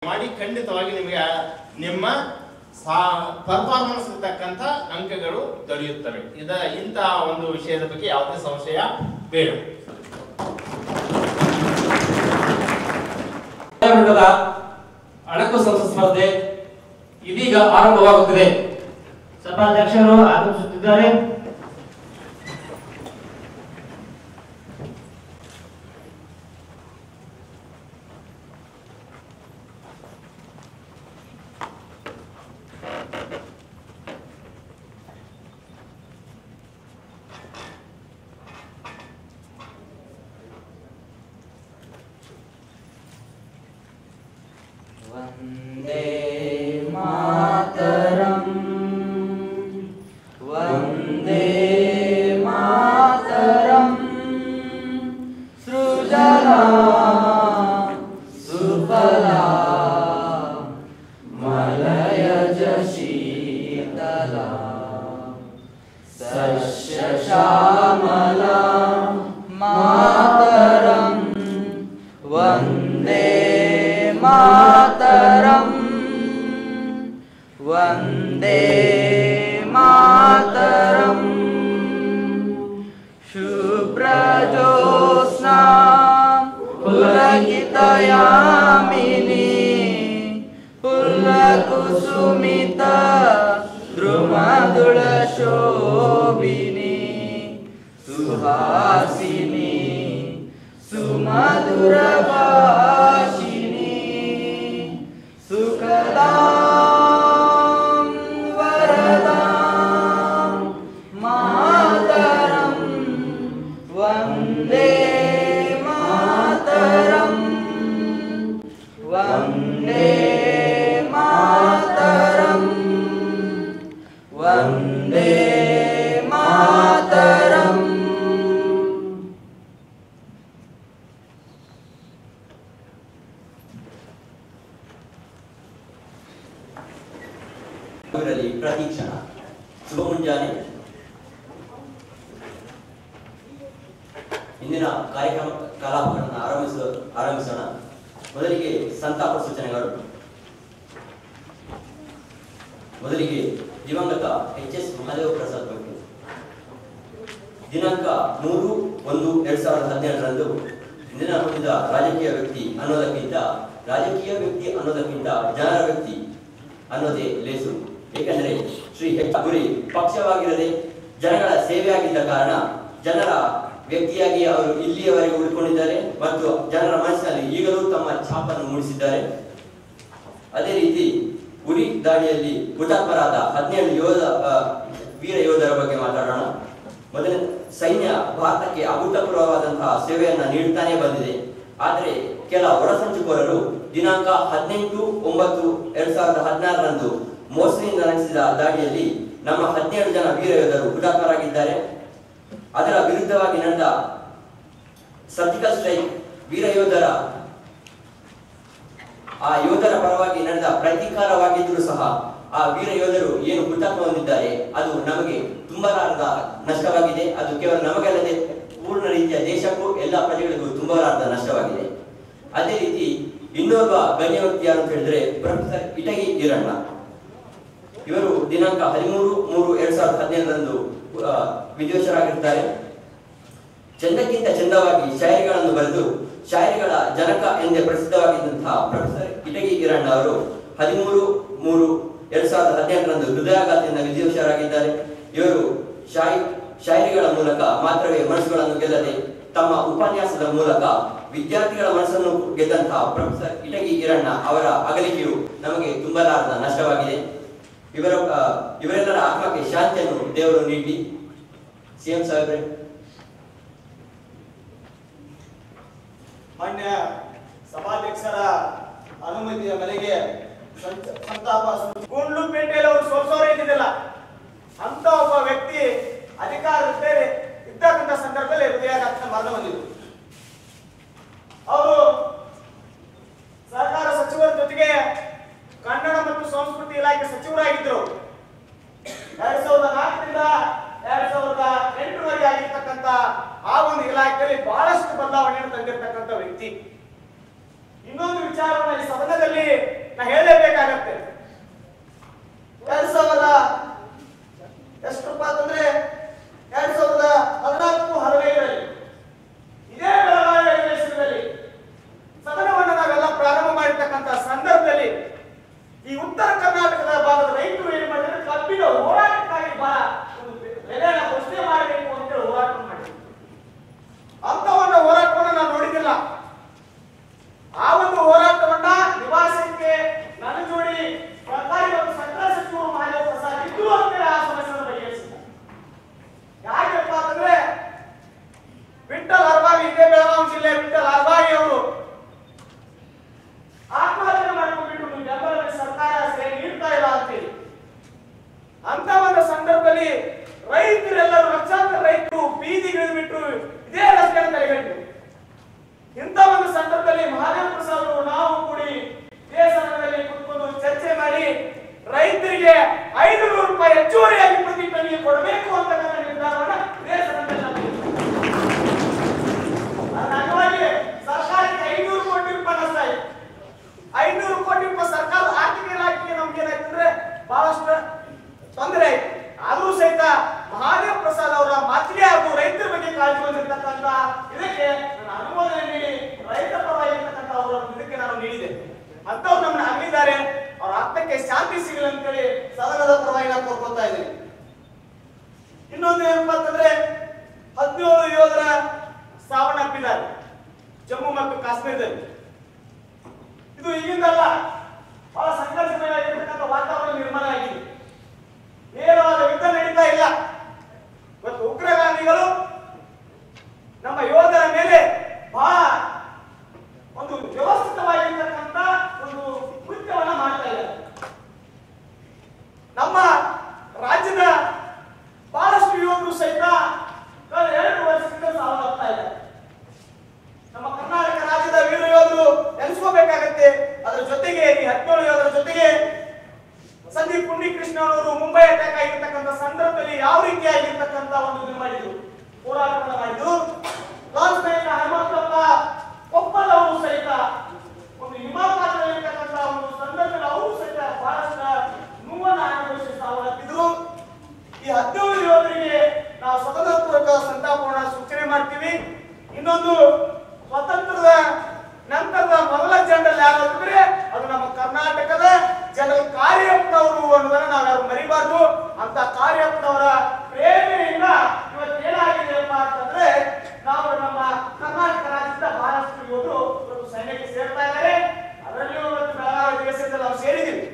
ಮಾಡಿ ಖಂಡಿತವಾಗಿ ನಿಮಗೆ ನಿಮ್ಮ ಪರ್ಫಾರ್ಮೆನ್ಸ್ ತಕ್ಕಂತ ಅಂಕಗಳು ದೊರೆಯುತ್ತವೆ. ಇಂತಹ ಒಂದು ವಿಷಯದ ಬಗ್ಗೆ ಯಾವುದೇ ಸಂಶಯ ಬೇಡ. ಅಣಕು ಸಂಸ್ಥೆ ಸ್ಪರ್ಧೆ ಇದೀಗ ಆರಂಭವಾಗುತ್ತಿದೆ. ಸಭಾಧ್ಯಕ್ಷರು ಆಗಮಿಸುತ್ತಿದ್ದಾರೆ. ವಂದೇ ಮಾತರಂ ವಂದೇ ಮಾತರಂ ಸೃಜನಾ ಸುಫಲಾ ಮಲಯಜ ಶೀತಲಾ ಸಸ್ಯ ಶ್ಯಾಮಲಾ ಮಾತರಂ ವಂದೇ ಮಾತರಂ ವಂದೇ ಮಾತರಂ ಶುಭ್ರಜೋತ್ಸ್ನಾ ಪುಲಕಿತಯಾಮಿನಿ ಪುಲ್ಲಕುಸುಮಿತ ದ್ರುಮದುಳ ಶೋಭಿನಿ ಸುಹಾಸಿನಿ ಸುಮಧುರ ಭಾಷಿಣಿ ಸುಖದಾಂ ವರದಾಂ ಮಾತರಂ ವಂದೇ ಮಾತರಂ ವಂದೇ ಮಾತರಂ ವಂದೇ ಮಾತರಂ. ಪ್ರತೀಕ್ಷಣ ಶುಭ ಮುಂಜಾನೆ. ಇಂದಿನ ಕಾರ್ಯಕ್ರಮ ಕಲಾಪಗಳನ್ನು ಆರಂಭಿಸೋಣ. ಮೊದಲಿಗೆ ಸಂತಾಪ ಸೂಚನೆಗಳು. ಮೊದಲಿಗೆ ದಿವಂಗತ ಎಚ್.ಎಸ್. ಮಹಾದೇವ ಪ್ರಸಾದ್ ಬಗ್ಗೆ ದಿನಾಂಕ 3/1/2017 ನಿಧನ ಹೊಂದಿದ ರಾಜಕೀಯ ವ್ಯಕ್ತಿ ಅನ್ನೋದಕ್ಕಿಂತ ಜನರ ವ್ಯಕ್ತಿ ಅನ್ನೋದೇ ಲೇಸು. ಏಕೆಂದರೆ ಶ್ರೀ ಎಚ್. ಗುರಿ ಪಕ್ಷವಾಗಿರದೆ ಜನಗಳ ಸೇವೆಯಾಗಿದ್ದ ಕಾರಣ ಜನರ ವ್ಯಕ್ತಿಯಾಗಿ ಅವರು ಇಲ್ಲಿಯವರೆಗೆ ಉಳಿದುಕೊಂಡಿದ್ದಾರೆ ಮತ್ತು ಜನರ ಮನಸ್ಸಿನಲ್ಲಿ ಈಗಲೂ ತಮ್ಮ ಛಾಪನ್ನು ಮೂಡಿಸಿದ್ದಾರೆ. ಅದೇ ರೀತಿ ಉರಿ ದಾಳಿಯಲ್ಲಿ ಹುತಾತ್ಮರಾದ 17 ವೀರ ಯೋಧರ ಬಗ್ಗೆ ಮಾತಾಡೋಣ. ಮೊದಲ ಸೈನ್ಯ ಭಾರತಕ್ಕೆ ಅಭೂತಪೂರ್ವವಾದಂತಹ ಸೇವೆಯನ್ನ ನೀಡುತ್ತಾನೆ ಬಂದಿದೆ. ಆದರೆ ಕೆಲ ಒಳಸಂಚುಕೋರರು ದಿನಾಂಕ 18/9/2016 ಮೋಸದಿಂದ ನಡೆಸಿದ ದಾಳಿಯಲ್ಲಿ ನಮ್ಮ 17 ಜನ ವೀರ ಯೋಧರು ಹುತಾತ್ಮರಾಗಿದ್ದಾರೆ. ಅದರ ವಿರುದ್ಧವಾಗಿ ನಡೆದ ಸರ್ಜಿಕಲ್ ಸ್ಟ್ರೈಕ್ ಆ ಯೋಧರ ಪರವಾಗಿ ನಡೆದ ಪ್ರತೀಕಾರವಾಗಿದ್ದರೂ ಸಹ ಆ ವೀರ ಯೋಧರು ಏನು ಹುತಾತ್ಮ ಹೊಂದಿದ್ದಾರೆ ಅದು ನಮಗೆ ತುಂಬಲಾರದ ನಷ್ಟವಾಗಿದೆ. ಅದು ಕೇವಲ ನಮಗಲ್ಲದೆ ಪೂರ್ಣ ರೀತಿಯ ದೇಶಕ್ಕೂ ಎಲ್ಲ ಪ್ರಜೆಗಳಿಗೂ ತುಂಬಲಾರದ ನಷ್ಟವಾಗಿದೆ. ಅದೇ ರೀತಿ ಇನ್ನೋರ್ವ ಗಣ್ಯ ವ್ಯಕ್ತಿ ಯಾರು ಅಂತ ಹೇಳಿದ್ರೆ ಪ್ರೊಫೆಸರ್ ಇಟಗಿ ಈರಣ್ಣ. ಇವರು ದಿನಾಂಕ 13/3/2017 ವಿದ್ಯೋಷರಾಗಿರ್ತಾರೆ. ಚಂದಕ್ಕಿಂತ ಚಂದವಾಗಿ ಶಾಯರಿಗಳನ್ನು ಬರೆದು ಶಾಯರಿಗಳ ಜನಕ ಎಂದೇ ಪ್ರಸಿದ್ಧವಾಗಿದ್ದಂತಹ ಪ್ರೊಫೆಸರ್ ಇಟಗಿ ಈರಣ್ಣ ಅವರು 13/3/2017 ಹೃದಯಾಘಾತದಿಂದ ವಿದ್ಯೋಷರಾಗಿದ್ದಾರೆ. ಇವರು ಶಾಯರಿಗಳ ಮೂಲಕ ಮಾತ್ರವೇ ಮನಸ್ಸುಗಳನ್ನು ಗೆಲ್ಲದೆ ತಮ್ಮ ಉಪನ್ಯಾಸದ ಮೂಲಕ ವಿದ್ಯಾರ್ಥಿಗಳ ಮನಸ್ಸನ್ನು ಗೆದ್ದಂತಹ ಪ್ರೊಫೆಸರ್ ಇಟಗಿ ಈರಣ್ಣ ಅವರ ಅಗಲಿಕೆಯು ನಮಗೆ ತುಂಬಲಾರದ ನಷ್ಟವಾಗಿದೆ. ಇವರೆಲ್ಲರ ಆತ್ಮಕ್ಕೆ ಶಾಂತಿಯನ್ನು ದೇವರು ನೀಡಿ. ಸಿಎಂ ಸಾಹೇಬ್ರೆ. ಮಾನ್ಯ ಸಭಾಧ್ಯಕ್ಷರ ಅನುಮತಿಯ ಮೇರೆಗೆ ಸಂತಾಪ ಗುಂಡ್ಲುಪೇಟೆಯಲ್ಲಿ ಅವರು ಸೋಲ್ಸೋರು ಇದ್ದಿದ್ದಿಲ್ಲ ಅಂತ ಒಬ್ಬ ವ್ಯಕ್ತಿ ಅಧಿಕಾರದಲ್ಲಿ ಇದ್ದಕ್ಕಂಥ ಸಂದರ್ಭದಲ್ಲಿ ಹೃದಯಾಘಾತ ಮರಣ ಹೊಂದಿದ್ರು. ಅವರು ಸಹಕಾರ ಸಚಿವರ ಜೊತೆಗೆ ಕನ್ನಡ ಮತ್ತು ಸಂಸ್ಕೃತಿ ಇಲಾಖೆ ಸಚಿವರಾಗಿದ್ದರು. 2004ರಿಂದ 2008 ಆಗಿರ್ತಕ್ಕಂಥ ಆ ಒಂದು ಇಲಾಖೆಯಲ್ಲಿ ಬಹಳಷ್ಟು ಬದಲಾವಣೆಯನ್ನು ತಂದಿರತಕ್ಕಂಥ ವ್ಯಕ್ತಿ. ಇನ್ನೊಂದು ವಿಚಾರವನ್ನು ಈ ಸದನದಲ್ಲಿ ರೈತರಿಗೆ 500 ರೂಪಾಯಿ ಹೆಚ್ಚುವರಿಯಾಗಿ ಪ್ರತಿ ಟನ್ನಿಗೆ ಕೊಡಬೇಕು ಅಂತಕ್ಕಂಥ ನಿರ್ಧಾರವನ್ನ ಇದೇ ಸಂದರ್ಭದಲ್ಲಿ ಅಂಗವಾಗಿ ಸರ್ಕಾರಕ್ಕೆ 500 ಕೋಟಿ ರೂಪಾಯಿ ನಷ್ಟ ಆಯ್ತು. 500 ಕೋಟಿ ರೂಪಾಯಿ ಸರ್ಕಾರದ ಆರ್ಥಿಕ ಇಲಾಖೆಗೆ ನಮ್ಗೆ ಏನಾಯ್ತಂದ್ರೆ ಬಹಳಷ್ಟು ತೊಂದರೆ ಆಯ್ತು. ಆದ್ರೂ ಸಹಿತ ಮಹಾದೇವ ಪ್ರಸಾದ್ ಅವರ ಮಾತಿಗೆ ಹಾಗೂ ರೈತರ ಬಗ್ಗೆ ಕಾಳಜಿ ಹೊಂದಿರತಕ್ಕಂತ ಇದಕ್ಕೆ ನಾನು ಅನುಮೋದನೆ ನೀಡಿ ರೈತ ಪರವಾಗಿರ್ತಕ್ಕಂಥ ಅವರ ಇದಕ್ಕೆ ನಾನು ನೀಡಿದೆ. ಅಂತವ್ರು ನಮ್ಮನ್ನ ಅಗಲಿದ್ದಾರೆ, ಅವ್ರ ಆತ್ಮಕ್ಕೆ ಶಾಂತಿ ಸಿಗಲಿ ಅಂತೇಳಿ ಸದನದ ಪರವಾಗಿ ನಾನು ಕೋರ್ಕೊತಾ ಇದ್ದೀನಿ. ಇನ್ನೊಂದು ಏನಪ್ಪಾ ಅಂತಂದ್ರೆ 17 ಯೋಧರ ಸಾವನ್ನಪ್ಪಿದ್ದಾರೆ ಜಮ್ಮು ಮತ್ತು ಕಾಶ್ಮೀರದಲ್ಲಿ. ಇದು ಈಗಿಂದಲ್ಲ, ಬಹಳ ಸಂಘರ್ಷಮಯವಾಗಿರ್ತಕ್ಕಂಥ ವಾತಾವರಣ ನಿರ್ಮಾಣ ಆಗಿದೆ. ನೇರವಾದ ಯುದ್ಧ ನಡೀತಾ ಇಲ್ಲ. ಇವತ್ತು ಉಗ್ರಗಾಮಿಗಳು ನಮ್ಮ ಯೋಧರ ಮೇಲೆ ಬಹಳ ಒಂದು ವ್ಯವಸ್ಥಿತವಾಗಿರ್ತಕ್ಕಂಥ ಒಂದು ಕೃತ್ಯವನ್ನ ಮಾಡ್ತಾ ಇದ್ದಾರೆ. ನಮ್ಮ ರಾಜ್ಯದ ಬಹಳಷ್ಟು ಯೋಧರು ಸಹಿತ ಕಳೆದ 2 ವರ್ಷದಿಂದ ಸಾವನ್ನಪ್ತಾ ಇದ್ದಾರೆ. ನಮ್ಮ ಕರ್ನಾಟಕ ರಾಜ್ಯದ ವೀರ ಯೋಧರು ನೆನೆಸ್ಕೋಬೇಕಾಗತ್ತೆ. ಅದರ ಜೊತೆಗೆ ಈ 17 ಯೋಧರ ಜೊತೆಗೆ ಸಂದೀಪ್ ಪುಂಡಿಕೃಷ್ಣ ಅವರು ಮುಂಬೈ ಅಟ್ಯಾಕ್ ಆಗಿರ್ತಕ್ಕಂಥ ಸಂದರ್ಭದಲ್ಲಿ ಯಾವ ರೀತಿಯಾಗಿರ್ತಕ್ಕಂಥ ಒಂದು ಇದು ಮಾಡಿದ್ರು, ಹೋರಾಟವನ್ನು ಮಾಡಿದ್ರು. ಲಾನ್ಸ್ ನಾಯಕ ಹನುಮಂತಪ್ಪ ಒಪ್ಪದವರು ಸಹಿತ ಒಂದು ಹಿಮಾಪಾತದಲ್ಲಿರ್ತಕ್ಕಂಥ ಒಂದು ಸಂದರ್ಭದಲ್ಲಿ ಅವರು ಸಹಿತ ಬಹಳಷ್ಟು ನೋವನ್ನು ಅನುಭವಿಸಿ ಸಾವನ್ನಪ್ಪಿದ್ರು. ಈ 17 ಯೋಧರಿಗೆ ನಾವು ಸ್ವತಂತ್ರಪೂರ್ವಕ ಸಂತಾಪವನ್ನು ಸೂಚನೆ ಮಾಡ್ತೀವಿ. ಇನ್ನೊಂದು ಸ್ವತಂತ್ರದ ನಂತರದ ಮೊದಲ ಜನರಲ್ ಯಾರು ಅಂದ್ರೆ ಅದು ನಮ್ಮ ಕರ್ನಾಟಕದ ಜನರಲ್ ಕಾರ್ಯಪ್ಪನವರು ಅನ್ನೋದನ್ನ ನಾವು ಯಾರು ಮರಿಬಾರ್ದು. ಅಂತ ಕಾರ್ಯಪ್ಪನವರ ಪ್ರೇರಣೆಯಿಂದ ಇವತ್ತು ಏನಾಗಿದೆಯಪ್ಪ ಅಂತಂದ್ರೆ ನಾವು ನಮ್ಮ ಕರ್ನಾಟಕ ರಾಜ್ಯದ ಬಹಳಷ್ಟು ಯೋಧರು ಇವತ್ತು ಸೈನ್ಯಕ್ಕೆ ಸೇರ್ತಾ ಇದ್ದಾರೆ. ಅದರಲ್ಲಿಯೂ ಇವತ್ತು ಬೆಳಗಾವಿ ದೇಶದಲ್ಲಿ ನಾವು ಸೇರಿದ್ದೀವಿ.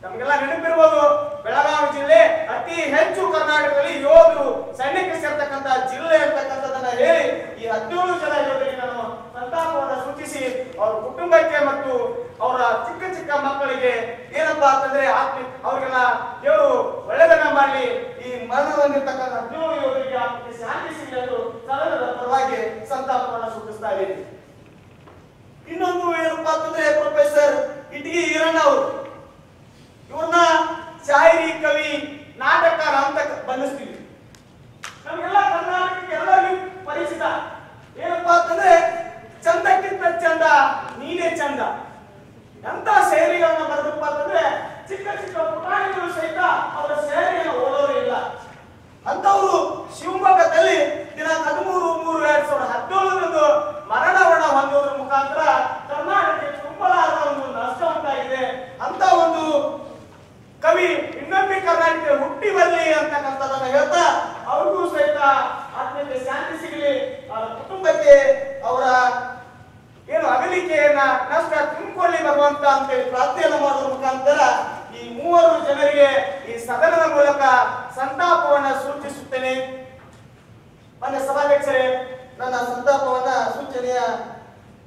ನಮಗೆಲ್ಲ ನೆನಪಿರ್ಬೋದು, ಬೆಳಗಾವಿ ಜಿಲ್ಲೆ ಅತಿ ಹೆಚ್ಚು ಕರ್ನಾಟಕದಲ್ಲಿ ಯೋಧರು ಸೈನ್ಯಕ್ಕೆ ಸೇರ್ತಕ್ಕಂಥ ಜಿಲ್ಲೆ ಅಂತಕ್ಕಂಥದ್ದನ್ನ ಹೇಳಿ ಈ 17 ಜನ ಯೋಧರಿಗೆ ನಾನು ಸಂತಾಪವನ್ನು ಸೂಚಿಸಿ ಅವರ ಕುಟುಂಬಕ್ಕೆ ಮತ್ತು ಅವರ ಚಿಕ್ಕ ಚಿಕ್ಕ ಮಕ್ಕಳಿಗೆ ಏನಪ್ಪಾ ಅಂತಂದ್ರೆ ಅವ್ರಿಗೆಲ್ಲ ದೇವರು ಒಳ್ಳೆದನ್ನ ಮಾಡಲಿ. ಈ ಮರಣ ಹೊಂದಿರ್ತಕ್ಕಂಥ 17 ಯೋಧರಿಗೆ ಆತ್ಮಕ್ಕೆ ಶಾಂತಿ ಸಿಗಲಿ ಎಂದು ಸದನದ ಪರವಾಗಿ ಸಂತಾಪವನ್ನು ಸೂಚಿಸ್ತಾ ಇದ್ದೀನಿ. ಇನ್ನೊಂದು ಏನಪ್ಪಾ ಅಂತಂದ್ರೆ ಪ್ರೊಫೆಸರ್ ಇಟಗಿ ಈರಣ್ಣ ಅವರು, ಇವ್ರನ್ನ ಶಾಯರಿ, ಕವಿ, ನಾಟಕಕಾರ ಅಂತ ಬಣ್ಣಿಸ್ತೀವಿ. ನಮ್ಗೆಲ್ಲ ಕರ್ನಾಟಕಕ್ಕೆ ಎಲ್ಲರಿಗೂ ಪರಿಚಿತ. ಏನಪ್ಪಾ ಅಂತಂದ್ರೆ ಚಂದಕ್ಕಿಂತ ಚಂದ ನೀನೇ ಚಂದ ಎಂತ ಶೈಲಿಗಳನ್ನ ಬರೆದಪ್ಪ ಅಂತಂದ್ರೆ ಚಿಕ್ಕ ಚಿಕ್ಕ ಪುಟಾಣಿಗಳು ಸಹಿತ ಅವರ ಶೈಲಿಯನ್ನು ಓದೋರು ಇಲ್ಲ. ಅಂತವರು ಶಿವಮೊಗ್ಗದಲ್ಲಿ ದಿನಾಂಕ 13/3/2017 ಮರಣವನ್ನ ಹೊಂದೋದ್ರ ಮುಖಾಂತರ ಕರ್ನಾಟಕಕ್ಕೆ ತುಂಬಲಾರದ ಒಂದು ನಷ್ಟ ಉಂಟಾಗಿದೆ. ಅಂತ ಒಂದು ಕವಿ ಇನ್ನೊಮ್ಮೆ ಕರ್ನಾಟಕ ಹುಟ್ಟಿ ಬರಲಿ ಅಂತಕ್ಕಂಥದ್ದನ್ನ ಹೇಳ್ತಾ ಅವ್ರಿಗೂ ಸಹಿತ ಆತ್ಮಕ್ಕೆ ಶಾಂತಿ ಸಿಗಲಿ, ಅವರ ಕುಟುಂಬಕ್ಕೆ ಅವರ ಏನು ಅಗಲಿಕೆಯನ್ನ ನಷ್ಟ ತುಂಬಿಕೊಳ್ಳಿ ಭಗವಂತ ಅಂತೇಳಿ ಪ್ರಾರ್ಥನೆಯನ್ನು ಮಾಡುವ ಮುಖಾಂತರ ಈ 3 ಜನರಿಗೆ ಈ ಸದನದ ಮೂಲಕ ಸಂತಾಪವನ್ನ ಸೂಚಿಸುತ್ತೇನೆ. ಮಾನ್ಯ ಸಭಾಧ್ಯಕ್ಷರೇ, ನನ್ನ ಸಂತಾಪವನ್ನ ಸೂಚನೆಯ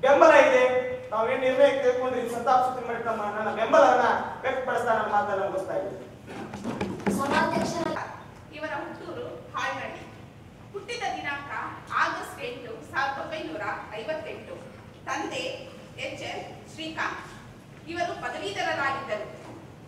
ಬೆಂಬಲ ಇದೆ. ನಾವೇನು ನಿರ್ಣಯ ತೆಗೆದುಕೊಂಡ್ರೆ ಸಂತಾಪ ಸೂಚನೆ ಮಾಡಿ ನನ್ನ ಬೆಂಬಲವನ್ನ ವ್ಯಕ್ತಪಡಿಸ್ತಾ ನನ್ನ ಮಾತನ್ನು ಮುಗಿಸ್ತಾ ಇದ್ದೀನಿ. ಇವರ ಹುಟ್ಟೂರು ಹಾಳ್ನಳ್ಳಿ. ಹುಟ್ಟಿದ ದಿನಾಂಕ ಆಗಸ್ಟ್ 8, 1958. ತಂದೆ ಎಚ್.ಎಲ್. ಶ್ರೀಕಾಂತ್. ಇವರು ಪದವೀಧರರಾಗಿದ್ದರು.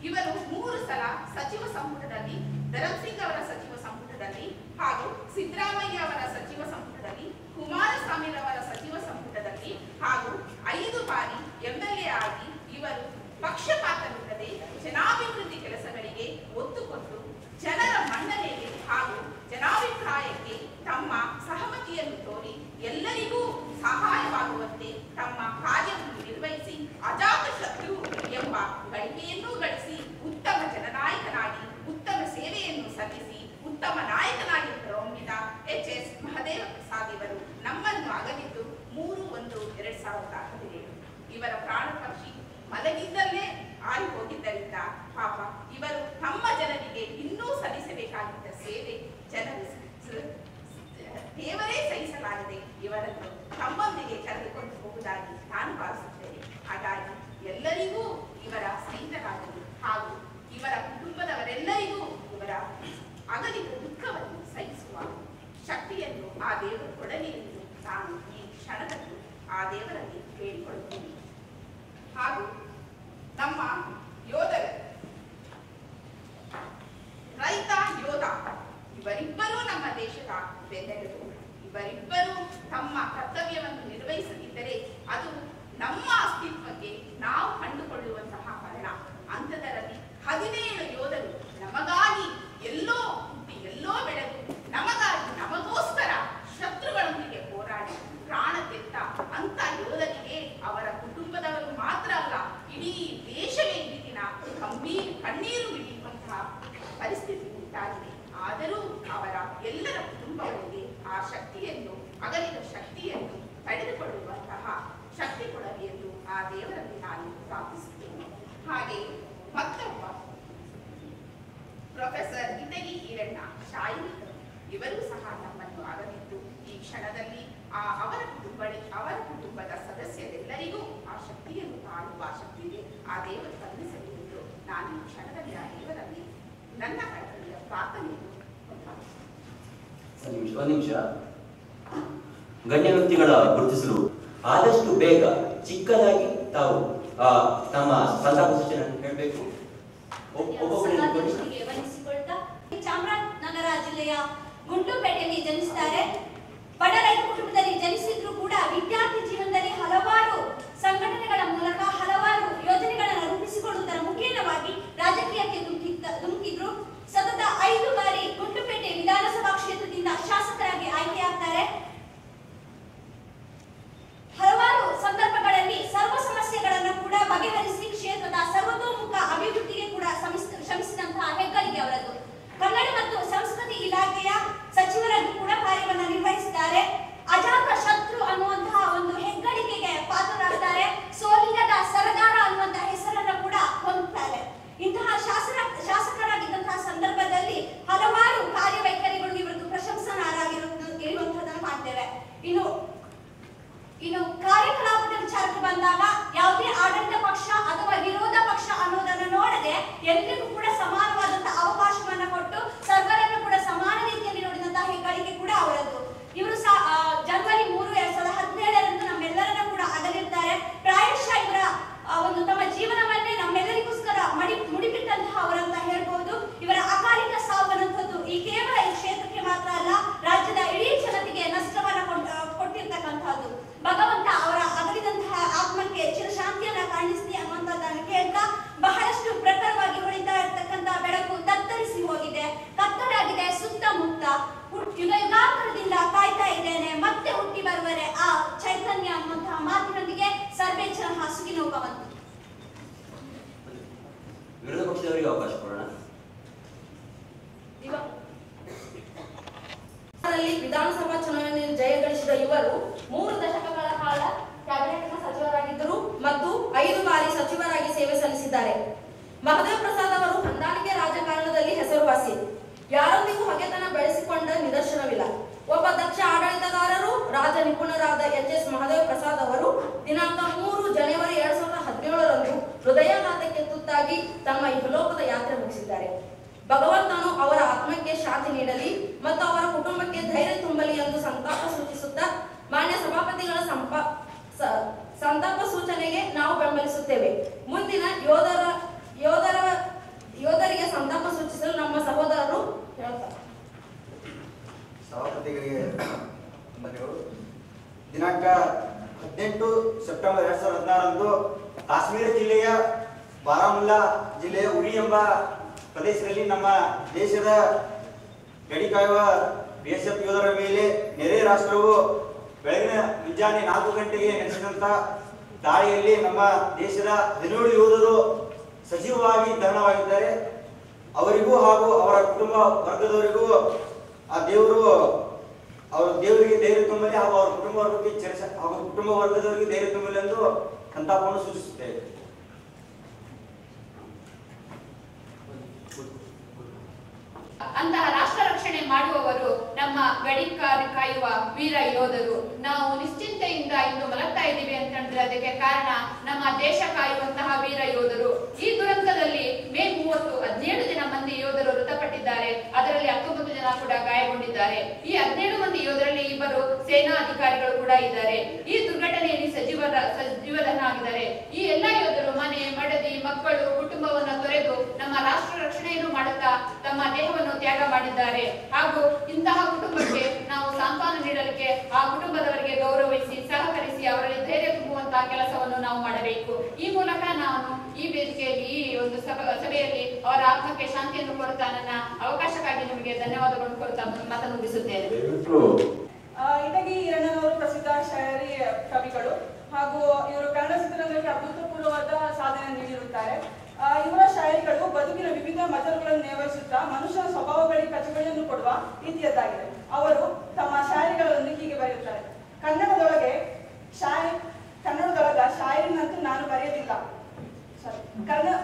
ಇವರು 3 ಸಲ ಸಚಿವ ಸಂಪುಟದಲ್ಲಿ, ಧರಂಸಿಂಗ್ ಅವರ ಸಚಿವ ಸಂಪುಟದಲ್ಲಿ ಹಾಗೂ ಸಿದ್ದರಾಮಯ್ಯ ಅವರ ಸಚಿವ ಸಂಪುಟದಲ್ಲಿ, ಕುಮಾರಸ್ವಾಮಿ ಅವರ ಸಚಿವ ಸಂಪುಟದಲ್ಲಿ ಹಾಗೂ 5 ಬಾರಿ ಎಂಎಲ್ಎ ಆಗಿ ಇವರು ಪಕ್ಷಪಾತವಿಲ್ಲದೆ ಜನಾಭಿವೃದ್ಧಿ ಕೆಲಸಗಳಿಗೆ ಒತ್ತು ಕೊಟ್ಟು ಜನರ ಮನ್ನಣೆಗೆ ಹಾಗೂ ಜನಾಭಿಪ್ರಾಯಕ್ಕೆ ತಮ್ಮ ಸಹಮತಿಯನ್ನು ತೋರಿ ಎಲ್ಲರಿಗೂ ಸಹಾಯವಾಗುವಂತೆ ತಮ್ಮ ಕಾರ್ಯವನ್ನು ನಿರ್ವಹಿಸಿ ಅಜಾತ ಶತ್ರು ಎಂಬ ಗಳಿಕೆಯನ್ನೂ ಗಳಿಸಿ ಉತ್ತಮ ಜನನಾಯಕನಾಗಿ ಉತ್ತಮ ಸೇವೆಯನ್ನು ಸಲ್ಲಿಸಿ ಉತ್ತಮ ನಾಯಕನಾಗಿ ಹೊರಹೊಮ್ಮಿದ ಎಚ್.ಎಸ್. ಮಹದೇವ ಪ್ರಸಾದ್ ಇವರು ನಮ್ಮನ್ನು ಅಗಲಿದ್ದು 3/1/2017. ಇವರ ಪ್ರಾಣ ಪಕ್ಷಿ ಮಲಗಿದ್ದಲ್ಲೇ ಆರಿ ಹೋಗಿದ್ದರಿಂದ ಪಾಪ ಇವರು ತಮ್ಮ ಜನರಿಗೆ ಇನ್ನೂ ಸಲ್ಲಿಸಬೇಕಾಗಿದ್ದ ಸೇವೆ ದೇವರೇ ಸಹಿಸಲಾಗದೆ ಇವರನ್ನು ತಮ್ಮೊಂದಿಗೆ ಕರೆದುಕೊಂಡು ಹೋಗುವುದಾಗಿ ನಾನು ಭಾವಿಸುತ್ತೇನೆ. ಹಾಗಾಗಿ ಎಲ್ಲರಿಗೂ ಇವರ ಸ್ನೇಹಿತರಾಗಲಿ ಹಾಗೂ ಇವರ ಕುಟುಂಬದವರೆಲ್ಲರಿಗೂ ಇವರ ಅಗಲಿದ ದುಃಖವನ್ನು ಸಹಿಸುವ ಶಕ್ತಿಯನ್ನು ಆ ದೇವರು ಕೊಡಲಿ ಎಂದು ನಾನು ಈ ಕ್ಷಣದಲ್ಲಿ ಆ ದೇವರಲ್ಲಿ ಬೇಡಿಕೊಳ್ಳುತ್ತೇನೆ. ಹಾಗೂ ಹಾಗೆ ಮತ್ತೊಬ್ಬ ಪ್ರೊಫೆಸರ್ ಇಟಗಿ ಈರಣ್ಣ ಶಾಯಿರಿ, ಇವರು ಸಹ ನಮ್ಮನ್ನು ಅಗಲಿದ್ದು ಈ ಕ್ಷಣದಲ್ಲಿ ಅವರ ಕುಟುಂಬದ ಸದಸ್ಯರೆಲ್ಲರಿಗೂ ಆ ಶಕ್ತಿಯನ್ನು ತಾಳುವ ಶಕ್ತಿಗೆ ಆ ದೇವರು ಕರುಣಿಸಲಿ ಎಂದು ನಾನು ಈ ಕ್ಷಣದಲ್ಲಿ ಆ ದೇವರಲ್ಲಿ ನನ್ನ ಕರ್ತವ್ಯ ಪ್ರಾರ್ಥನೆಯನ್ನು ಒಂದು ನಿಮಿಷ. ಗಣ್ಯ ವ್ಯಕ್ತಿಗಳ ಗುರುತಿಸಲು ಆದಷ್ಟು ಬೇಗ ಚಿಕ್ಕದಾಗಿ ತಾವು ತಮ್ಮ ಸಂತಾಪ ಸೂಚನೆ ಹೇಳಬೇಕು. ಚಾಮರಾಜನಗರ ಜಿಲ್ಲೆಯ ಗುಂಡ್ಲುಪೇಟೆಯಲ್ಲಿ ಜನಿಸಿದ್ದಾರೆ. ಬಡ ರೈತ ಕುಟುಂಬದಲ್ಲಿ ಜನಿಸಿದ್ರು ಕೂಡ ವಿದ್ಯಾರ್ಥಿ ಜೀವನದಲ್ಲಿ ಹಲವಾರು ಸಂಘಟನೆಗಳ ಮೂಲಕ ಹಲವಾರು ಯೋಜನೆಗಳನ್ನು ರೂಪಿಸಿಕೊಳ್ಳುವುದರ ಮುಖೇನವಾಗಿ ರಾಜಕೀಯಕ್ಕೆ ಧುಮುಕಿದ್ರು. ಸತತ 5 ಬಾರಿ ಗುಂಡ್ಲುಪೇಟೆ ವಿಧಾನಸಭಾ ಕ್ಷೇತ್ರದಿಂದ ಶಾಸಕರಾಗಿ ಆಯ್ಕೆಯಾಗ್ತಾರೆ. ಹಲವಾರು ಸಂದರ್ಭಗಳಲ್ಲಿ ಸರ್ವ ಸಮಸ್ಯೆಗಳನ್ನು ಕೂಡ ಬಗೆಹರಿಸಿ ಕ್ಷೇತ್ರದ ಸರ್ವತೋಮುಖ ಅಭಿವೃದ್ಧಿಗೆ ಕೂಡ ಶ್ರಮಿಸಿದಂತಹ ಹೆಗ್ಗಳಿಕೆ ಅವರದ್ದು. ಕನ್ನಡ ಮತ್ತು ಸಂಸ್ಕೃತಿ ಇಲಾಖೆಯ ಸಚಿವರಾಗಿ ಕೂಡ ಕಾರ್ಯವನ್ನು ನಿರ್ವಹಿಸಿದ್ದಾರೆ. ಅಜಾತ ಶತ್ರು ಅನ್ನುವಂತಹ ಒಂದು ಹೆಗ್ಗಳಿಕೆಗೆ ಪಾತ್ರರಾಗ್ತಾರೆ. ಸೋಲಿಲ್ಲದ ಸರದಾರ ಅನ್ನುವಂತಹ ಹೆಸರನ್ನು ಕೂಡ ಹೊಂದುತ್ತಾರೆ. ಇಂತಹ ಶಾಸಕರಾಗಿದ್ದಂತಹ ಸಂದರ್ಭದಲ್ಲಿ ಹಲವಾರು ಕಾರ್ಯವೈಖರಿಗಳು ಇವರದ್ದು ಪ್ರಶಂಸನಾರ್ಹವಾಗಿರುವಂತಹದನ್ನು ಕಾಣ್ತೇವೆ. ಇನ್ನು ಕಾರ್ಯಕಲಾಪದ ವಿಚಾರಕ್ಕೆ ಬಂದಾಗ ಯಾವುದೇ ಆಡಳಿತ ಪಕ್ಷ ಅಥವಾ ವಿರೋಧ ಪಕ್ಷ ಅನ್ನೋದನ್ನು ನೋಡದೆ ಎಲ್ಲರಿಗೂ ಕೂಡ ಸಮಾನವಾದಂತಹ ಅವಕಾಶವನ್ನ ಕೊಟ್ಟು ಸರ್ವರನ್ನು ಕೂಡ ಸಮಾನ ರೀತಿಯಲ್ಲಿ ನೋಡಿದಂತಹ ಹೆಗ್ಗಳಿಕೆ ಕೂಡ ಅವರದ್ದು. ಇವರು ಜನವರಿ 3, 2017 ನಮ್ಮೆಲ್ಲರನ್ನ ಕೂಡ ಅಗಲಿರ್ತಾರೆ. ಪ್ರಾಯಶಃ ಇವರ ಒಂದು ತಮ್ಮ ಜೀವನವನ್ನೇ ನಮ್ಮೆಲ್ಲರಿಗೋಸ್ಕರ ಮುಡಿಬಿಟ್ಟಂತಹ ಅವರಂತ ಹೇಳ್ಬಹುದು. ಇವರ ಅಕಾಲಿಕ ಸಾವನ್ನಂಥದ್ದು ಈ ಕೇವಲ ಈ ಕ್ಷೇತ್ರಕ್ಕೆ ಮಾತ್ರ ಅಲ್ಲ, ರಾಜ್ಯದ ಇಡೀ ಜನತೆಗೆ ನಷ್ಟವನ್ನ ಕೊಟ್ಟಿರ್ತಕ್ಕಂಥದ್ದು. ಭಗವಂತ ಅವರ ಅಗಲಿದಂತಹ ಆತ್ಮಕ್ಕೆ ಚಿರಶಾಂತಿಯನ್ನ ಕಾಣಿಸ್ಲಿ ಅನ್ನುವಂಥದ್ದನ್ನು ಕೇಳ್ತಾ, ಬಹಳಷ್ಟು ಪ್ರಖರವಾಗಿ ಹೊಳಿತಾ ಇರ್ತಕ್ಕಂತಹ ಬೆಳಕು ತತ್ತರಿಸಿ ಹೋಗಿದೆ, ಕತ್ತಲಾಗಿದೆ ಸುತ್ತಮುತ್ತ. ಯುಗಾಂತರದಿಂದ ಕಾಯ್ತಾ ಇದ್ದೇನೆ, ಮತ್ತೆ ಹುಟ್ಟಿ ಬರುವರೆ ಆ ಚೈತನ್ಯ ಅನ್ನುವಂತಹ ಮಾತಿನೊಂದಿಗೆ ಸರ್ವೇಚ್ಛನ ಹಾಸುಗಿನ ಬಂತು. ವಿರೋಧ ಪಕ್ಷದವರಿಗೆ ಅವಕಾಶ ಕೊಡೋಣ. ವಿಧಾನಸಭಾ ಚುನಾವಣೆಯಲ್ಲಿ ಜಯಗಳಿಸಿದ ಇವರು 3 ದಶಕಗಳ ಕಾಲ ಕ್ಯಾಬಿನೆಟ್ನ ಸಚಿವರಾಗಿದ್ದರು ಮತ್ತು 5 ಬಾರಿ ಸಚಿವರಾಗಿ ಸೇವೆ ಸಲ್ಲಿಸಿದ್ದಾರೆ. ಮಹದೇವ್ ಪ್ರಸಾದ್ ಅವರು ಹೊಂದಾಣಿಕೆ ರಾಜಕಾರಣದಲ್ಲಿ ಹೆಸರುವಾಸಿ. ಯಾರೊಂದಿಗೂ ಹಗೆತನ ಬೆಳೆಸಿಕೊಂಡ ನಿದರ್ಶನವಿಲ್ಲ. ಒಬ್ಬ ದಕ್ಷ ಆಡಳಿತಗಾರರು, ರಾಜ ನಿಪುಣರಾದ ಎಚ್.ಎಸ್. ಮಹದೇವ್ ಪ್ರಸಾದ್ ಅವರು ದಿನಾಂಕ 3 ಜನವರಿ 2017 ಹೃದಯಾಘಾತಕ್ಕೆ ತುತ್ತಾಗಿ ತಮ್ಮ ಇಹಲೋಕದ ಯಾತ್ರೆ ಮುಗಿಸಿದ್ದಾರೆ. ಭಗವಂತನು ಅವರ ಆತ್ಮಕ್ಕೆ ಶಾಂತಿ ನೀಡಲಿ ಮತ್ತು ಅವರ ಕುಟುಂಬಕ್ಕೆ ಧೈರ್ಯ ತುಂಬಲಿ ಎಂದು ಸಂತಾಪ ಸೂಚಿಸುತ್ತಾ ಮಾನ್ಯ ಸಭಾಪತಿಗಳ ಸಂತಾಪ ಸೂಚನೆಗೆ ನಾವು ಬೆಂಬಲಿಸುತ್ತೇವೆ. ಮುಂದಿನ ಯೋಧರಿಗೆ ಸಂತಾಪ ಸೂಚಿಸಲು ನಮ್ಮ ಸಹೋದರರು ಹೇಳ್ತಾರೆ. ಸಭಾಪತಿಗಳಿಗೆ ದಿನಾಂಕ 18 ಸೆಪ್ಟೆಂಬರ್ 2016 ಕಾಶ್ಮೀರ ಜಿಲ್ಲೆಯ ಬಾರಾಮುಲ್ಲಾ ಜಿಲ್ಲೆಯ ಉರಿ ಎಂಬ ಪ್ರದೇಶದಲ್ಲಿ ನಮ್ಮ ದೇಶದ ಗಡಿ ಕಾಯುವ ಬಿಎಸ್ಎಫ್ ಯೋಧರ ಮೇಲೆ ನೆರೆ ರಾಷ್ಟ್ರವು ಬೆಳಗಿನ ಮುಂಜಾನೆ 4 ಗಂಟೆಗೆ ನಡೆಸಿದಂತ ದಾಳಿಯಲ್ಲಿ ನಮ್ಮ ದೇಶದ 17 ಯೋಧರು ಸಜೀವವಾಗಿ ದಹನವಾಗಿದ್ದಾರೆ. ಅವರಿಗೂ ಹಾಗೂ ಅವರ ಕುಟುಂಬ ವರ್ಗದವರಿಗೂ ಆ ದೇವರು ದೇವರಿಗೆ ಧೈರ್ಯ ತುಂಬಲಿ ಹಾಗೂ ಅವರ ಕುಟುಂಬ ವರ್ಗದವರಿಗೆ ಧೈರ್ಯ ತುಂಬಲಿ ಎಂದು ಸಂತಾಪವನ್ನು ಸೂಚಿಸುತ್ತೇವೆ. ಅಂತಹ ರಾಷ್ಟ್ರ ರಕ್ಷಣೆ ಮಾಡುವವರು ನಮ್ಮ ಗಡಿ ಕಾಯುವ ವೀರ ಯೋಧರು. ನಾವು ನಿಶ್ಚಿಂತೆಯಿಂದ ಇಂದು ಮಲಗ್ತಾ ಇದ್ದೀವಿ ಅಂತಂದ್ರೆ ಅದಕ್ಕೆ ಕಾರಣ ನಮ್ಮ ದೇಶ ಕಾಯುವಂತಹ ವೀರ ಯೋಧರು. ಈ ದುರಂತದಲ್ಲಿ ಮೇ 30 17 ಜನ ಮಂದಿ ಯೋಧರು ಮೃತಪಟ್ಟಿದ್ದಾರೆ. ಅದರಲ್ಲಿ 19 ಜನ ಕೂಡ ಗಾಯಗೊಂಡಿದ್ದಾರೆ. ಈ 17 ಮಂದಿ ಯೋಧರಲ್ಲಿ 2 ಸೇನಾ ಅಧಿಕಾರಿಗಳು ಕೂಡ ಇದ್ದಾರೆ. ಈ ದುರ್ಘಟನೆಯಲ್ಲಿ ಸಜೀವದಹನವಾಗಿದ್ದಾರೆ. ಈ ಎಲ್ಲಾ ಯೋಧರು ಮನೆ, ಮಡದಿ, ಮಕ್ಕಳು, ಕುಟುಂಬವನ್ನು ತೊರೆದು ನಮ್ಮ ರಾಷ್ಟ್ರ ರಕ್ಷಣೆಯನ್ನು ಮಾಡುತ್ತಾ ತಮ್ಮ ದೇಹವನ್ನು ತ್ಯಾಗ ಮಾಡಿದ್ದಾರೆ. ಹಾಗೂ ಇಂತಹ ಕುಟುಂಬಕ್ಕೆ ನಾವು ಸಾಂತ್ವನ ನೀಡಲಿಕ್ಕೆ ಆ ಕುಟುಂಬದವರಿಗೆ ಗೌರವಿಸಿ ಸಹಕರಿಸಿ ಅವರಲ್ಲಿ ಧೈರ್ಯ ತುಂಬುವಂತಹ ಕೆಲಸವನ್ನು ನಾವು ಮಾಡಬೇಕು. ಈ ಮೂಲಕ ನಾನು ಈ ವೇದಿಕೆಯಲ್ಲಿ ಈ ಒಂದು ಸಭೆಯಲ್ಲಿ ಅವರ ಆತ್ಮಕ್ಕೆ ಶಾಂತಿಯನ್ನು ಕೋರುತ್ತಾ ನನ್ನ ಅವಕಾಶಕ್ಕಾಗಿ ನಿಮಗೆ ಧನ್ಯವಾದಗಳನ್ನು ಕೋರುತ್ತಾ ಮಾತನ್ನು ಮುಗಿಸುತ್ತೇನೆ. ಇಟಗಿ ಈರಣ್ಣನವರು ಪ್ರಸಿದ್ಧ ಶಾಯರಿ ಕವಿಗಳು ಹಾಗೂ ಇವರು ಕನ್ನಡ ಚಿತ್ರರಂಗಕ್ಕೆ ಅಭೂತಪೂರ್ವವಾದ ಸಾಧನೆ ನೀಡಿರುತ್ತಾರೆ. ಇವರ ಶಾಯರಿಗಳು ಬದುಕಿನ ವಿವಿಧ ಮಜಲುಗಳನ್ನು ನಿರ್ವಹಿಸುತ್ತಾ ಮನುಷ್ಯನ ಸ್ವಭಾವಗಳಿಗೆ ಕಚುಗಳಿಯನ್ನು ಕೊಡುವ ರೀತಿಯದ್ದಾಗಿದೆ. ಅವರು ತಮ್ಮ ಶಾಯರಿಗಳೊಂದಿಗೆ ಹೀಗೆ ಬರೆಯುತ್ತಾರೆ. ಕನ್ನಡದೊಳಗ ಶಾಯರಿನಂತೂ ನಾನು ಬರೆಯಲಿಲ್ಲ. ಸರಿ.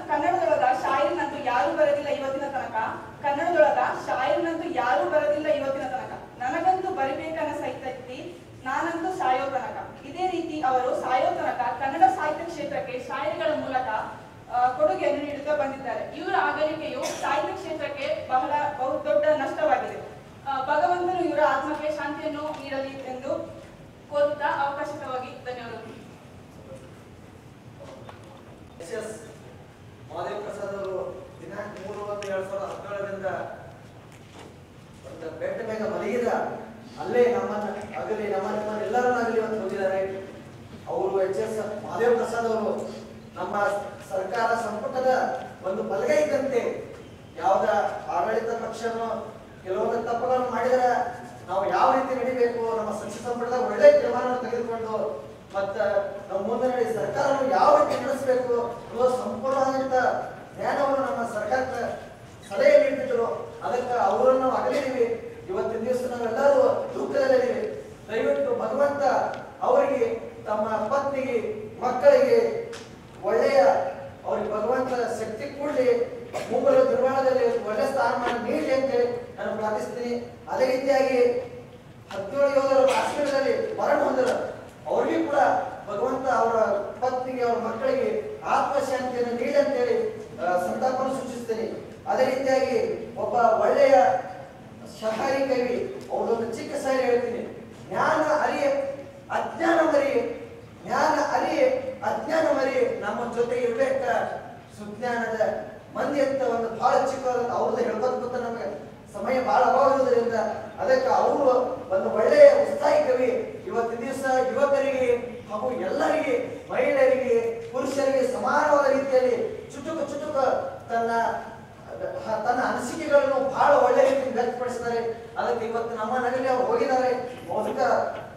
ಕನ್ನಡದೊಳಗ ಶಾಯರ್ನಂತೂ ಯಾರು ಬರದಿಲ್ಲ ಇವತ್ತಿನ ತನಕ. ಕನ್ನಡದೊಳಗ ಶಾಯರ್ನಂತೂ ಯಾರು ಬರದಿಲ್ಲ ಇವತ್ತಿನ ತನಕ. ನನಗಂತೂ ಬರಿಬೇಕನ್ನ ಸಹಿತೈತಿ, ನಾನಂತೂ ಸಾಯೋ ತನಕ. ಇದೇ ರೀತಿ ಅವರು ಸಾಯೋ ತನಕ ಕನ್ನಡ ಸಾಹಿತ್ಯ ಕ್ಷೇತ್ರಕ್ಕೆ ಶಾಯರಿಗಳ ಮೂಲಕ ಕೊಡುಗೆಯನ್ನು ನೀಡುತ್ತಾ ಬಂದಿದ್ದಾರೆ. ಇವರ ಅಗಲಿಕೆಯು ಸಾಹಿತ್ಯ ಕ್ಷೇತ್ರಕ್ಕೆ ಬಹುದೊಡ್ಡ ನಷ್ಟವಾಗಿದೆ. ಭಗವಂತನು ಇವರ ಆತ್ಮಕ್ಕೆ ಶಾಂತಿಯನ್ನು ನೀಡಲಿ ಎಂದು ಕೋರುತ್ತಾ ಅವಕಾಶವಾಗಿ ಧನ್ಯವಾದಗಳು. ಮಹಾದೇವ ಪ್ರಸಾದ್ ಅವರು ದಿನಾಂಕ 3/1/2017 ಒಂದು ಬೆಟ್ಟ ಮೇಲೆ ಮಲಗಿದ ಅಲ್ಲೇ ನಮ್ಮನ್ನ ಆಗಲಿ ನಮ್ಮನ್ನೆಲ್ಲರನ್ನಾಗಲಿ ಇವತ್ತು ಹೋಗಿದ್ದಾರೆ. ಅವರು HS ಮಹಾದೇವ ಪ್ರಸಾದ್ ಅವರು ನಮ್ಮ ಸರ್ಕಾರ ಸಂಪುಟದ ಒಂದು ಬಲಗೈ ಇದ್ದಂತೆ. ಯಾವುದ ಆಡಳಿತ ಪಕ್ಷನು ಕೆಲವೊಂದು ತಪ್ಪುಗಳನ್ನು ಮಾಡಿದರೆ ನಾವು ಯಾವ ರೀತಿ ನಡಿಬೇಕು, ನಮ್ಮ ಸಚಿವ ಸಂಪುಟದ ಒಳ್ಳೆ ತೀರ್ಮಾನವನ್ನು ತೆಗೆದುಕೊಂಡು ಮತ್ತ ನಮ್ಮ ಮುಂದೆ ನಡಿ ಸರ್ಕಾರವನ್ನು ಯಾವ ರೀತಿ ನಡೆಸಬೇಕು ಅನ್ನೋ ಸಂಪೂರ್ಣವಾದಂತ ಜ್ಞಾನವನ್ನು ನಮ್ಮ ಸರ್ಕಾರಕ್ಕೆ ಸಲಹೆ ನೀಡುತ್ತಿದ್ರು. ಅದಕ್ಕೆ ಅವರನ್ನು ನಾವು ಅಗಲಿದ್ದೀವಿ. ಇವತ್ತಿನ ದಿವಸ ನಾವೆಲ್ಲರೂ ದುಃಖದಲ್ಲಿದ್ದೀವಿ. ದಯವಿಟ್ಟು ಭಗವಂತ ಅವರಿಗೆ, ತಮ್ಮ ಪತ್ನಿಗೆ, ಮಕ್ಕಳಿಗೆ ಒಳ್ಳೆಯ ಅವ್ರಿಗೆ ಭಗವಂತ ಶಕ್ತಿ ಕೊಡ್ಲಿ, ಮುಂಬರುವ ನಿರ್ಮಾಣದಲ್ಲಿ ಒಳ್ಳೆ ಸ್ಥಾನಮಾನ ನೀಡಲಿ ಅಂತೇಳಿ ನಾನು ಪ್ರಾರ್ಥಿಸ್ತೀನಿ. ಅದೇ ರೀತಿಯಾಗಿ 17 ಯೋಧರು ಕಾಶ್ಮೀರದಲ್ಲಿ ಮರಣ ಹೊಂದರು. ಅವ್ರಿಗೂ ಕೂಡ ಭಗವಂತ ಅವರ ಪತ್ನಿಗೆ, ಅವರ ಮಕ್ಕಳಿಗೆ ಆತ್ಮಶಾಂತಿಯನ್ನು ನೀಡಿ ಅಂತೇಳಿ ಸಂತಾಪವನ್ನು ಸೂಚಿಸ್ತೇನೆ. ಅದೇ ರೀತಿಯಾಗಿ ಒಬ್ಬ ಒಳ್ಳೆಯ ಶಾಯರಿ ಕವಿ, ಅವ್ರದೊಂದು ಚಿಕ್ಕ ಶಾಯರಿ ಹೇಳ್ತೀನಿ. ಜ್ಞಾನ ಅರಿಯೆ ಅಜ್ಞಾನ ಮರಿಯೆ, ಜ್ಞಾನ ಅರಿಯೆ ಅಜ್ಞಾನ ಮರಿಯೆ, ನಮ್ಮ ಜೊತೆ ಇರ್ಬೇಕ ಸುಜ್ಞಾನದ ಮಂದಿ ಅಂತ ಒಂದು ಬಹಳ ಚಿಕ್ಕವಾದ ಅವ್ರದ್ದು ಹೇಳ್ಬೇಕು. ನಮಗೆ ಸಮಯ ಬಹಳ ಅಭಾವ ಇರೋದ್ರಿಂದ ಅದಕ್ಕೆ ಅವರು ಒಂದು ಒಳ್ಳೆಯ ಉತ್ಸಾಹಿ ಕವಿ. ಇವತ್ತಿನ ದಿವಸ ಯುವಕರಿಗೆ ಹಾಗೂ ಎಲ್ಲರಿಗೆ, ಮಹಿಳೆಯರಿಗೆ, ಪುರುಷರಿಗೆ ಸಮಾನವಾದ ರೀತಿಯಲ್ಲಿ ಚುಟುಕು ತನ್ನ ಅನಿಸಿಕೆಗಳನ್ನು ಬಹಳ ಒಳ್ಳೆ ರೀತಿಯಲ್ಲಿ ವ್ಯಕ್ತಪಡಿಸಿದ್ದಾರೆ. ಅದಕ್ಕೆ ಇವತ್ತು ನಮ್ಮ ನಗರಲ್ಲಿ ಅವ್ರು ಹೋಗಿದ್ದಾರೆ. ಅದಕ್ಕೆ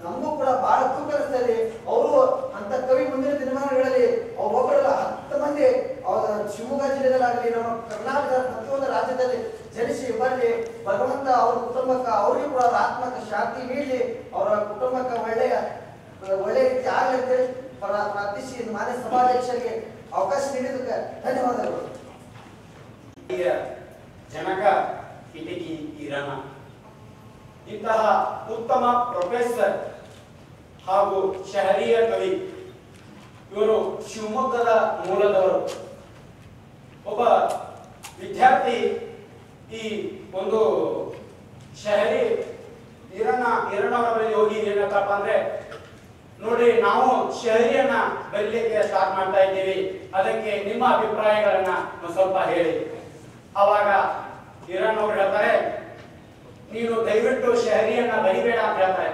ನಮಗೂ ಕೂಡ ಬಹಳ ದುಃಖ ಅನಿಸ್ತಾ ಇದೆ. ಅವರು ಅಂತ ಕವಿ ಮುಂದಿನ ದಿನಮಾನಗಳಲ್ಲಿ ಒಬ್ಬರಲ್ಲ 10 ಮಂದಿ ಶಿವಮೊಗ್ಗ ಜಿಲ್ಲೆಯಲ್ಲಾಗಲಿ ನಮ್ಮ ಕರ್ನಾಟಕದ ಪ್ರತಿಯೊಂದು ರಾಜ್ಯದಲ್ಲಿ ಜನಿಸಿ ಬರಲಿ. ಭಗವಂತ ಅವ್ರ ಕುಟುಂಬಕ್ಕೆ, ಅವರಿಗೂ ಕೂಡ ಆತ್ಮಕ್ಕೆ ಶಾಂತಿ ನೀಡಲಿ, ಅವರ ಕುಟುಂಬಕ್ಕೆ ಒಳ್ಳೆ ರೀತಿ ಆಗಲಿ ಅಂತೇಳಿ ಪ್ರಾರ್ಥಿಸಿ ಮಾನ್ಯ ಸಭಾಧ್ಯಕ್ಷರಿಗೆ ಅವಕಾಶ ನೀಡಿದ್ದಕ್ಕೆ ಧನ್ಯವಾದಗಳು. ಜನಕ ಕಿಟಕಿ ಈರಣ್ಣ ಇಂತಹ ಉತ್ತಮ ಪ್ರೊಫೆಸರ್ ಹಾಗೂ ಶಹರಿಯ ಕವಿ. ಇವರು ಶಿವಮೊಗ್ಗದ ಮೂಲದವರು. ಒಬ್ಬ ವಿದ್ಯಾರ್ಥಿ ಈ ಒಂದು ಶಹರಿ ಈರಣ್ಣವರ ಬಳಿ ಹೋಗಿ ಏನಪ್ಪಾ ಅಂದ್ರೆ, ನೋಡಿ ನಾವು ಶಹರಿಯನ್ನ ಬರೀಲಿಕ್ಕೆ ಸ್ಟಾರ್ಟ್ ಮಾಡ್ತಾ ಇದ್ದೀವಿ, ಅದಕ್ಕೆ ನಿಮ್ಮ ಅಭಿಪ್ರಾಯಗಳನ್ನ ಸ್ವಲ್ಪ ಹೇಳಿ. ಅವಾಗ ಈರಣ್ಣವ್ರು ಹೇಳ್ತಾರೆ, ನೀನು ದಯವಿಟ್ಟು ಶಹರಿಯನ್ನ ಬರಿಬೇಡ ಅಂತ ಹೇಳ್ತಾರೆ.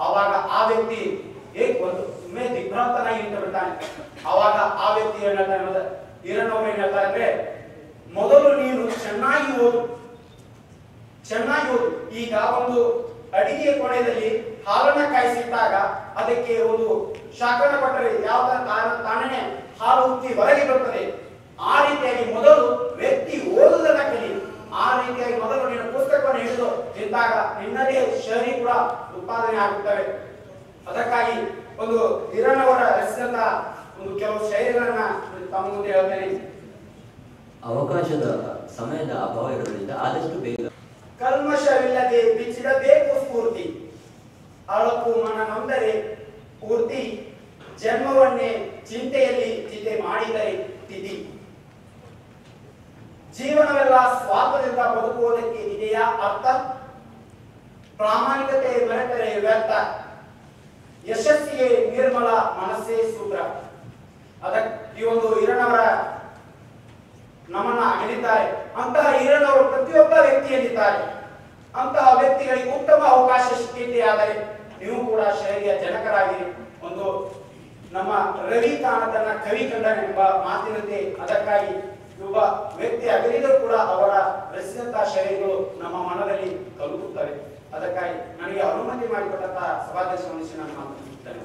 ಆವಾಗ ಆ ವ್ಯಕ್ತಿ ಒಂದು ದಿಗ್ಭ್ರಾಂತನಾಗಿ ನಿಂತುಬಿಡ್ತಾನೆ. ಆವಾಗ ಆ ವ್ಯಕ್ತಿ ಏನ್ ಹೇಳ್ತಾನೆ, ಈರಣ್ಣವ್ರು ಏನ್ ಹೇಳ್ತಾರೆ ಅಂದ್ರೆ, ಮೊದಲು ನೀನು ಚೆನ್ನಾಗಿ ಓದು. ಈಗ ಒಂದು ಅಡಿಗೆ ಕೋಣೆಯಲ್ಲಿ ಹಾಲನ್ನ ಕಾಯಿಸಿಟ್ಟಾಗ ಅದಕ್ಕೆ ಒಂದು ಶಾಖನ ಕೊಟ್ಟರೆ ಯಾವ ತಾನೇ ಹಾಲು ಉಕ್ಕಿ ಹೊರಗೆ ಬರುತ್ತದೆ. ಆ ರೀತಿಯಾಗಿ ಮೊದಲು ವ್ಯಕ್ತಿ ಓದುವುದನ್ನ ಕಲಿ. ಆ ರೀತಿಯಾಗಿ ಮೊದಲು ನಿನ್ನ ಪುಸ್ತಕವನ್ನು ಹಿಡಿದು ನಿಂತಾಗ ನಿನ್ನದೇ ಶಹರಿ ಕೂಡ ಉತ್ಪಾದನೆ ಆಗುತ್ತವೆ. ಅದಕ್ಕಾಗಿ ಒಂದು ಈರಣ್ಣವರ ರಚಿಸಿದಂತ ಒಂದು ಕೆಲವು ಶೈಲಿಗಳನ್ನ ತಮ್ಮ ಮುಂದೆ ಹೇಳ್ತೇನೆ. ಅವಕಾಶದ ಸಮಯದ ಅಭಾವ ಇರೋದ್ರಿಂದ ಆದಷ್ಟು ಬೇಗ ಕಲ್ಮಶವಿಲ್ಲದೆ ಬಿಚ್ಚಿಡಬೇಕು ಸ್ಫೂರ್ತಿ, ಅಳಪು ಮನ ನೊಂದರೆ ಪೂರ್ತಿ, ಜನ್ಮವನ್ನೇ ಚಿಂತೆಯಲ್ಲಿ ಚಿತೆ ಮಾಡಿದರೆ ತಿಥಿ. ಜೀವನವೆಲ್ಲ ಸ್ವಾರ್ಥದಿಂದ ಬದುಕುವುದಕ್ಕೆ ಇದೆಯಾ ಅರ್ಥ? ಪ್ರಾಮಾಣಿಕತೆ ಮರೆತರೆ ವ್ಯರ್ಥ, ಯಶಸ್ಸಿಗೆ ನಿರ್ಮಲ ಮನಸ್ಸೇ ಸೂತ್ರ. ಈ ಒಂದು ಈರಣ್ಣವರ ನಮ್ಮನ್ನ ಅಗಲಿದ್ದಾರೆ. ಅಂತಹ ಈರಣ್ಣವರು ಪ್ರತಿಯೊಬ್ಬ ವ್ಯಕ್ತಿಯಲ್ಲಿದ್ದಾರೆ. ಅಂತಹ ವ್ಯಕ್ತಿಗಳಿಗೆ ಉತ್ತಮ ಅವಕಾಶ ಸಿಕ್ಕಿದ್ದೇ ಆದರೆ ನೀವು ಕೂಡ ಶೈಲಿಯ ಜನಕರಾಗಿ ಒಂದು ನಮ್ಮ ರವಿ ಕಾಣದನ್ನ ಕವಿ ಕಂಡನೆಂಬ ಮಾತಿನಂತೆ ಅದಕ್ಕಾಗಿ ಒಬ್ಬ ವ್ಯಕ್ತಿ ಅಗಲಿದರೂ ಕೂಡ ಅವರ ರಚಿಸಿದಂತಹ ಶೈಲಿಗಳು ನಮ್ಮ ಮನದಲ್ಲಿ ತಲುಪುತ್ತವೆ. ಅದಕ್ಕಾಗಿ ನನಗೆ ಅನುಮತಿ ಮಾಡಿಕೊಟ್ಟಂತಹ ಸಭಾಧ್ಯಕ್ಷ ಮನುಷ್ಯ ನಾನು ಮಾತನಾಡುತ್ತೇನೆ.